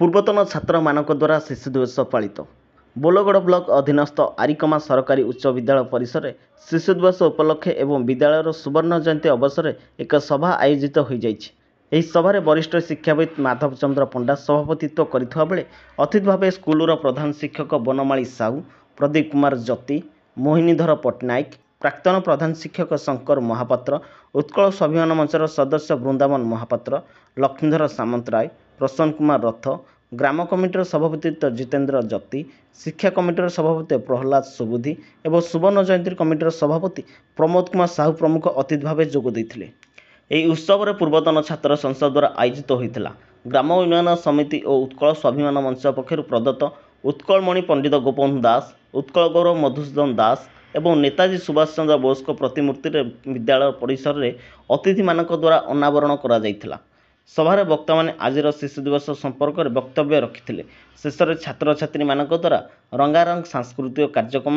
ପୂର୍ବତନ ଛାତ୍ରମାନଙ୍କ ଦ୍ୱାରା ଶିଶୁ ଦିବସ ପାଳିତ। ବୋଲଗଡ଼ ବ୍ଲକ ଅଧୀନସ୍ଥ ଆରିକମା ସରକାରୀ ଉଚ୍ଚ ବିଦ୍ୟାଳୟ ପରିସରରେ ଶିଶୁ ଦିବସ ଉପଲକ୍ଷେ ଏବଂ ବିଦ୍ୟାଳୟର ସୁବର୍ଣ୍ଣ ଜୟନ୍ତୀ ଅବସରରେ ଏକ ସଭା ଆୟୋଜିତ ହୋଇଯାଇଛି। ଏହି ସଭାରେ ବରିଷ୍ଠ ଶିକ୍ଷାବିତ୍ ମାଧବ ଚନ୍ଦ୍ର ପଣ୍ଡା ସଭାପତିତ୍ୱ କରିଥିବା ବେଳେ ଅତିଥି ଭାବେ ସ୍କୁଲର ପ୍ରଧାନ ଶିକ୍ଷକ ବନମାଳୀ ସାହୁ, ପ୍ରଦୀପ କୁମାର ଜତି, ମୋହିନୀଧର ପଟ୍ଟନାୟକ, ପ୍ରାକ୍ତନ ପ୍ରଧାନ ଶିକ୍ଷକ ଶଙ୍କର ମହାପାତ୍ର, ଉତ୍କଳ ସ୍ୱାଭିମାନ ମଞ୍ଚର ସଦସ୍ୟ ବୃନ୍ଦାବନ ମହାପାତ୍ର, ଲକ୍ଷ୍ମୀଧର ସାମନ୍ତରାୟ, ପ୍ରସନ୍ନ କୁମାର ରଥ, ଗ୍ରାମ କମିଟିର ସଭାପତି ଜିତେନ୍ଦ୍ର ଜତି, ଶିକ୍ଷା କମିଟିର ସଭାପତି ପ୍ରହ୍ଲାଦ ସୁବୁଦ୍ଧି ଏବଂ ସୁବର୍ଣ୍ଣ ଜୟନ୍ତୀ କମିଟିର ସଭାପତି ପ୍ରମୋଦ କୁମାର ସାହୁ ପ୍ରମୁଖ ଅତିଥି ଭାବେ ଯୋଗ ଦେଇଥିଲେ। ଏହି ଉତ୍ସବରେ ପୂର୍ବତନ ଛାତ୍ର ସଂସଦ ଦ୍ୱାରା ଆୟୋଜିତ ହୋଇଥିଲା। ଗ୍ରାମ ଉନ୍ନୟନ ସମିତି ଓ ଉତ୍କଳ ସ୍ୱାଭିମାନ ମଞ୍ଚ ପକ୍ଷରୁ ପ୍ରଦତ୍ତ ଉତ୍କଳମଣି ପଣ୍ଡିତ ଗୋପବନ୍ଧୁ ଦାସ, ଉତ୍କଳ ଗୌରବ ମଧୁସୂଦନ ଦାସ ଏବଂ ନେତାଜୀ ସୁଭାଷ ଚନ୍ଦ୍ର ବୋଷଙ୍କ ପ୍ରତିମୂର୍ତ୍ତିରେ ବିଦ୍ୟାଳୟ ପରିସରରେ ଅତିଥିମାନଙ୍କ ଦ୍ୱାରା ଅନାବରଣ କରାଯାଇଥିଲା। ସଭାରେ ବକ୍ତାମାନେ ଆଜିର ଶିଶୁ ଦିବସ ସମ୍ପର୍କରେ ବକ୍ତବ୍ୟ ରଖିଥିଲେ। ଶେଷରେ ଛାତ୍ରଛାତ୍ରୀମାନଙ୍କ ଦ୍ୱାରା ରଙ୍ଗାରଙ୍ଗ ସାଂସ୍କୃତିକ କାର୍ଯ୍ୟକ୍ରମ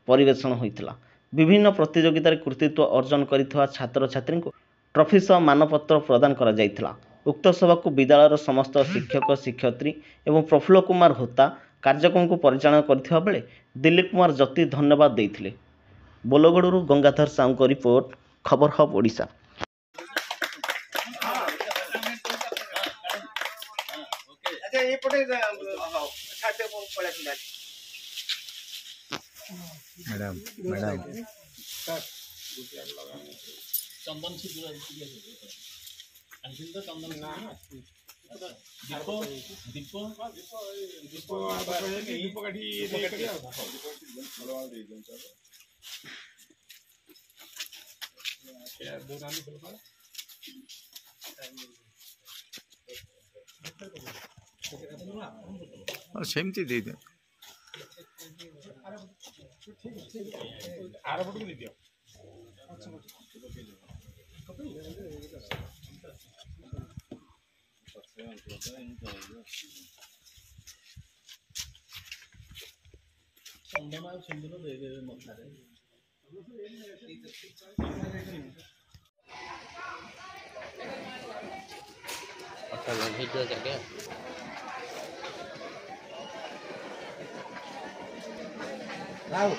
ପରିବେଷଣ ହୋଇଥିଲା। ବିଭିନ୍ନ ପ୍ରତିଯୋଗିତାରେ କୃତିତ୍ୱ ଅର୍ଜନ କରିଥିବା ଛାତ୍ରଛାତ୍ରୀଙ୍କୁ ଟ୍ରଫି ସହ ମାନପତ୍ର ପ୍ରଦାନ କରାଯାଇଥିଲା। ଉକ୍ତ ସଭାକୁ ବିଦ୍ୟାଳୟର ସମସ୍ତ ଶିକ୍ଷକ ଶିକ୍ଷୟିତ୍ରୀ ଏବଂ ପ୍ରଫୁଲ୍ଲ କୁମାର ହୋତା କାର୍ଯ୍ୟକ୍ରମକୁ ପରିଚାଳନା କରିଥିବା ବେଳେ ଦିଲ୍ଲୀପ କୁମାର ଜତି ଧନ୍ୟବାଦ ଦେଇଥିଲେ। ବୋଲଗଡ଼ରୁ ଗଙ୍ଗାଧର ସାହୁଙ୍କ ରିପୋର୍ଟ, ଖବର ହବ୍ ଓଡ଼ିଶା। मैडम चंदन से जुड़ा तो चंदन ना दीपो दीपो दीपो दीपो काठी और सेमती दे दे आर पटक दे दियो चंदन और सिंदूर दे दे मथारे अच्छा वीडियो करके Bravo.